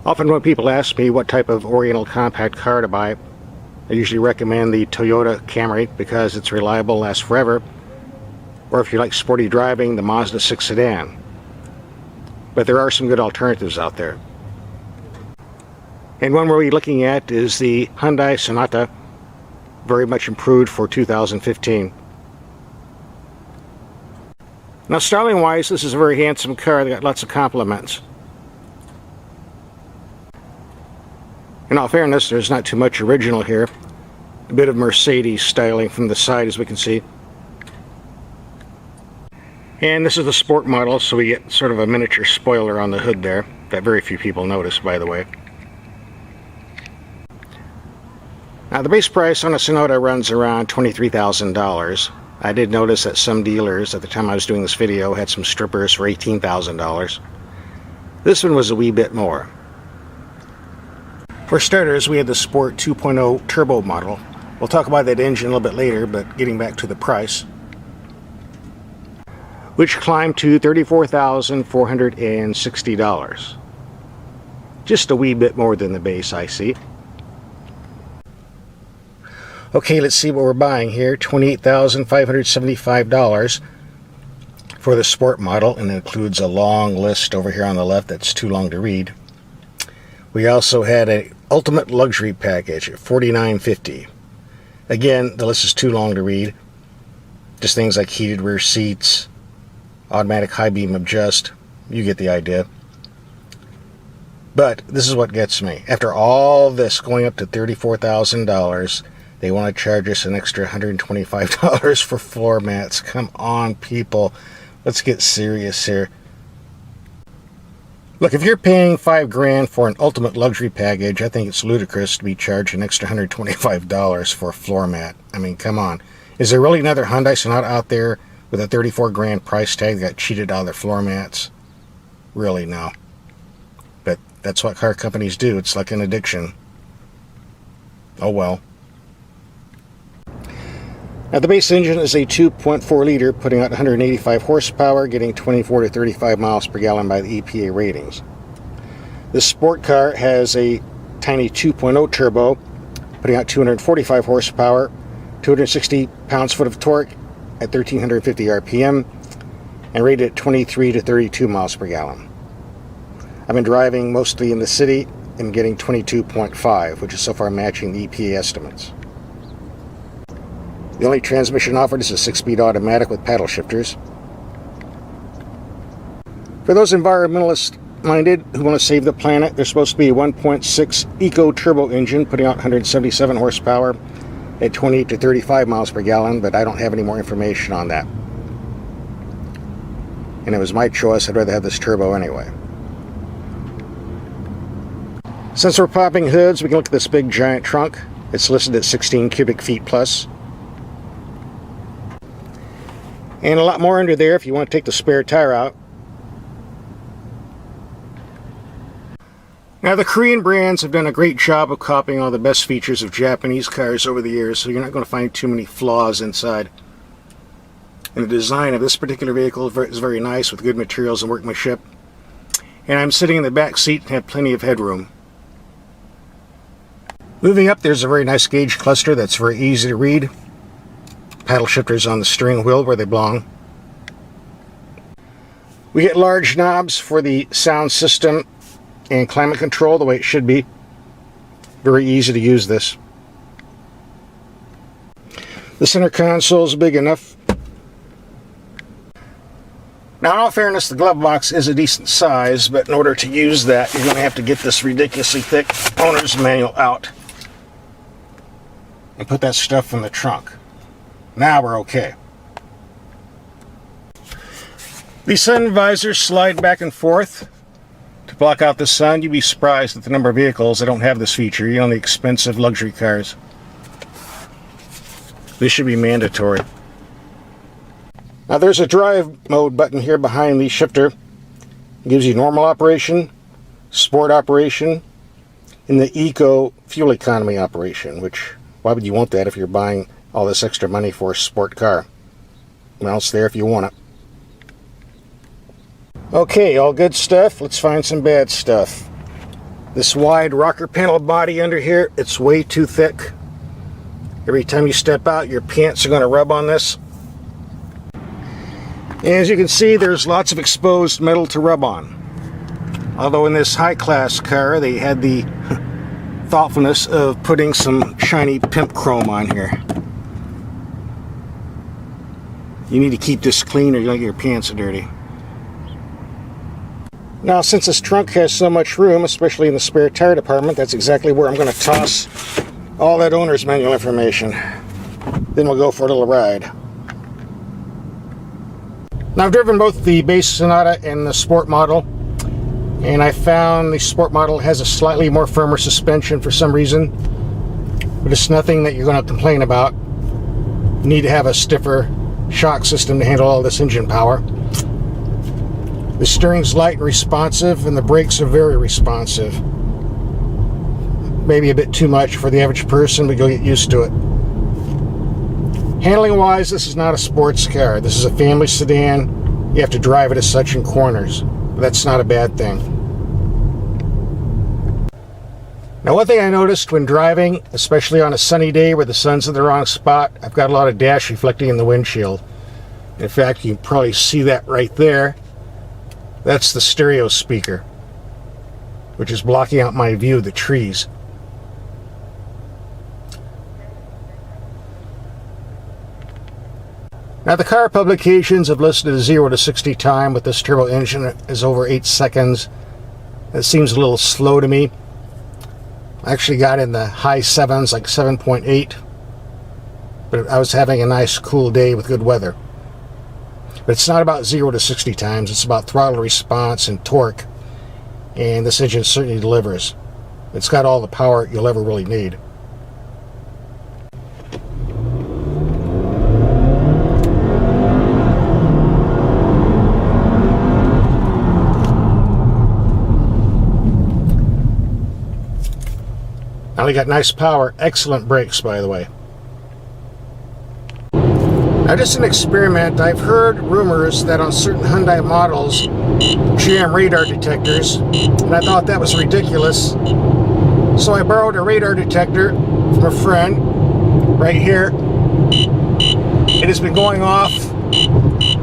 Often when people ask me what type of Oriental compact car to buy, I usually recommend the Toyota Camry because it's reliable, lasts forever, or if you like sporty driving, the Mazda 6 sedan. But there are some good alternatives out there. And one we're looking at is the Hyundai Sonata, very much improved for 2015. Now, styling wise, this is a very handsome car. They got lots of compliments. In all fairness, there's not too much original here. A bit of Mercedes styling from the side, as we can see. And this is the sport model, so we get sort of a miniature spoiler on the hood there, that very few people notice, by the way. Now, the base price on a Sonata runs around $23,000. I did notice that some dealers, at the time I was doing this video, had some strippers for $18,000. This one was a wee bit more. For starters, we had the Sport 2.0 turbo model. We'll talk about that engine a little bit later, but getting back to the price, which climbed to $34,460. Just a wee bit more than the base, I see. Okay, let's see what we're buying here. $28,575 for the Sport model, and it includes a long list over here on the left that's too long to read. We also had an Ultimate Luxury Package at $49.50. Again, the list is too long to read. Just things like heated rear seats, automatic high beam adjust. You get the idea. But this is what gets me. After all this going up to $34,000, they want to charge us an extra $125 for floor mats. Come on, people. Let's get serious here. Look, if you're paying $5 grand for an ultimate luxury package, I think it's ludicrous to be charged an extra $125 for a floor mat. I mean, come on. Is there really another Hyundai Sonata out there with a 34 grand price tag that got cheated out of their floor mats? Really, no. But that's what car companies do. It's like an addiction. Oh well. Now, the base engine is a 2.4 liter, putting out 185 horsepower, getting 24 to 35 miles per gallon by the EPA ratings. This sport car has a tiny 2.0 turbo, putting out 245 horsepower, 260 pounds-foot of torque at 1,350 RPM, and rated at 23 to 32 miles per gallon. I've been driving mostly in the city and getting 22.5, which is so far matching the EPA estimates. The only transmission offered is a 6-speed automatic with paddle shifters. For those environmentalists minded who want to save the planet, there's supposed to be a 1.6 Eco Turbo engine putting out 177 horsepower at 28 to 35 miles per gallon, but I don't have any more information on that. And it was my choice. I'd rather have this turbo anyway. Since we're popping hoods, we can look at this big giant trunk. It's listed at 16 cubic feet plus. And a lot more under there if you want to take the spare tire out. Now, the Korean brands have done a great job of copying all the best features of Japanese cars over the years, so you're not going to find too many flaws inside. And the design of this particular vehicle is very nice, with good materials and workmanship. And I'm sitting in the back seat and have plenty of headroom. Moving up, there's a very nice gauge cluster that's very easy to read. Paddle shifters on the steering wheel where they belong. We get large knobs for the sound system and climate control the way it should be. Very easy to use this. The center console is big enough. Now, in all fairness, the glove box is a decent size, but in order to use that, you're going to have to get this ridiculously thick owner's manual out and put that stuff in the trunk. Now we're okay. The sun visors slide back and forth to block out the sun. You'd be surprised at the number of vehicles that don't have this feature, even on the expensive luxury cars. This should be mandatory. Now, there's a drive mode button here behind the shifter. It gives you normal operation, sport operation, and the eco fuel economy operation, which, why would you want that if you're buying all this extra money for a sport car? Well, it's there if you want it. Okay, all good stuff. Let's find some bad stuff. This wide rocker panel body under here, it's way too thick. Every time you step out, your pants are going to rub on this. And as you can see, there's lots of exposed metal to rub on. Although in this high-class car, they had the thoughtfulness of putting some shiny pimp chrome on here. You need to keep this clean or you're going to get your pants dirty. Now, since this trunk has so much room, especially in the spare tire department, that's exactly where I'm going to toss all that owner's manual information. Then we'll go for a little ride. Now, I've driven both the base Sonata and the Sport model, and I found the Sport model has a slightly more firmer suspension for some reason, but it's nothing that you're going to complain about. You need to have a stiffer shock system to handle all this engine power. The steering's light and responsive, and the brakes are very responsive. Maybe a bit too much for the average person, but you'll get used to it. Handling wise, this is not a sports car. This is a family sedan. You have to drive it as such in corners. But that's not a bad thing. Now, one thing I noticed when driving, especially on a sunny day where the sun's in the wrong spot, I've got a lot of dash reflecting in the windshield. In fact, you can probably see that right there. That's the stereo speaker, which is blocking out my view of the trees. Now, the car publications have listed a 0 to 60 time with this turbo engine is over 8 seconds. That seems a little slow to me. I actually got in the high 7s, like 7.8. But I was having a nice cool day with good weather. But it's not about 0 to 60 times. It's about throttle response and torque. And this engine certainly delivers. It's got all the power you'll ever really need. Now we got nice power, excellent brakes, by the way. Now, just an experiment, I've heard rumors that on certain Hyundai models, jam radar detectors, and I thought that was ridiculous. So I borrowed a radar detector from a friend, right here. It has been going off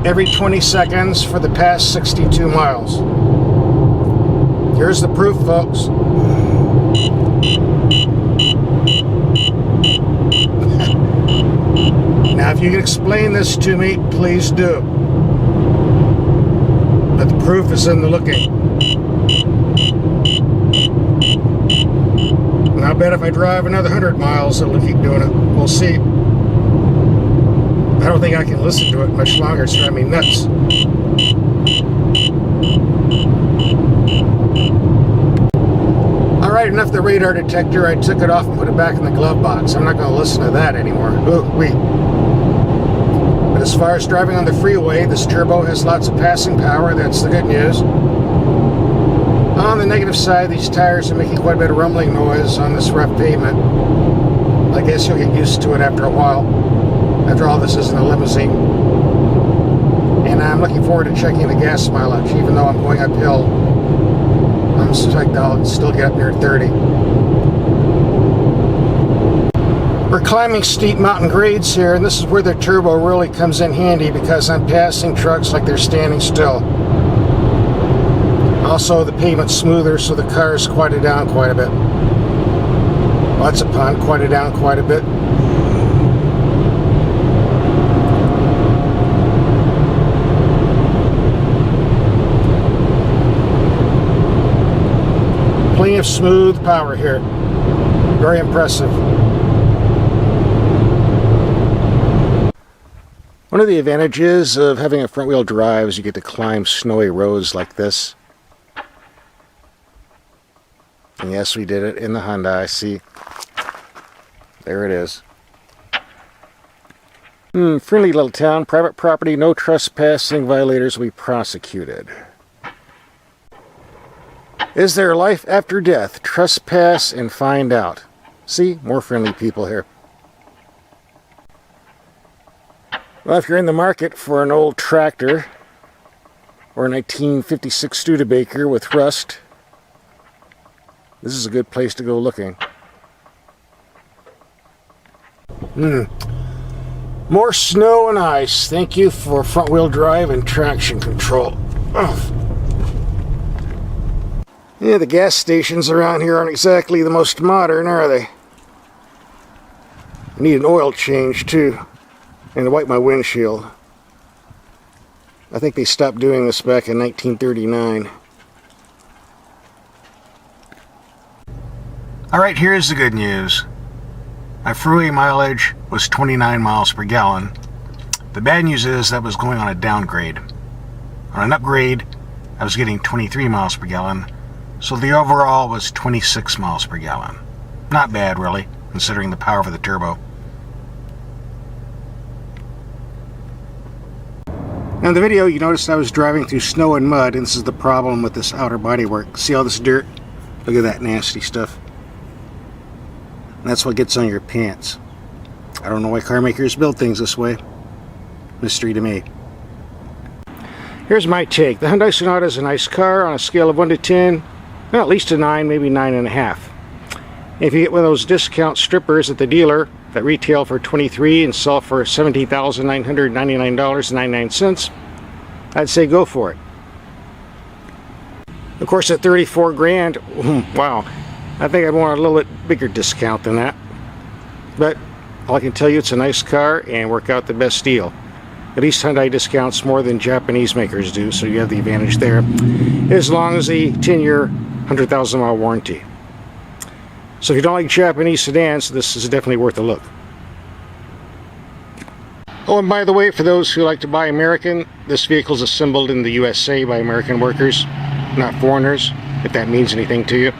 every 20 seconds for the past 62 miles. Here's the proof, folks. Now, if you can explain this to me, please do. But the proof is in the looking. And I bet if I drive another 100 miles, it'll keep doing it. We'll see. I don't think I can listen to it much longer. It's driving me nuts. Alright, enough the radar detector. I took it off and put it back in the glove box. I'm not going to listen to that anymore. But as far as driving on the freeway, this turbo has lots of passing power. That's the good news. On the negative side, these tires are making quite a bit of rumbling noise on this rough pavement. I guess you'll get used to it after a while. After all, this isn't a limousine. And I'm looking forward to checking the gas mileage, even though I'm going uphill. I'm suspect I'll still get up near 30. We're climbing steep mountain grades here, and this is where the turbo really comes in handy because I'm passing trucks like they're standing still. Also, the pavement's smoother, so the car's quieted down quite a bit. Well, that's a pun, quieted down quite a bit. Plenty of smooth power here. Very impressive. One of the advantages of having a front-wheel drive is you get to climb snowy roads like this. And yes, we did it in the Hyundai. See, there it is. Friendly little town, private property, no trespassing, violators will be prosecuted. Is there life after death? Trespass and find out. See, more friendly people here. Well, if you're in the market for an old tractor or a 1956 Studebaker with rust, This is a good place to go looking. More snow and ice. Thank you for front-wheel drive and traction control. Ugh. Yeah, the gas stations around here aren't exactly the most modern, are they? I need an oil change too, and to wipe my windshield. I think they stopped doing this back in 1939. Alright, here's the good news. My freeway mileage was 29 miles per gallon. The bad news is that was going on a downgrade. On an upgrade, I was getting 23 miles per gallon, so the overall was 26 miles per gallon. Not bad, really, considering the power of the turbo. Now in the video, you noticed I was driving through snow and mud, and this is the problem with this outer bodywork. See all this dirt? Look at that nasty stuff. That's what gets on your pants. I don't know why car makers build things this way. Mystery to me. Here's my take. The Hyundai Sonata is a nice car on a scale of 1 to 10. Well, at least a 9, maybe 9.5. If you get one of those discount strippers at the dealer that retail for $23 and sell for $17,999.99, I'd say go for it. Of course, at 34 grand, wow. I think I'd want a little bit bigger discount than that. But all I can tell you, it's a nice car and work out the best deal. At least Hyundai discounts more than Japanese makers do, so you have the advantage there, as long as a 10-year, 100,000-mile warranty. So if you don't like Japanese sedans, this is definitely worth a look. Oh, and by the way, for those who like to buy American, this vehicle is assembled in the USA by American workers, not foreigners, if that means anything to you.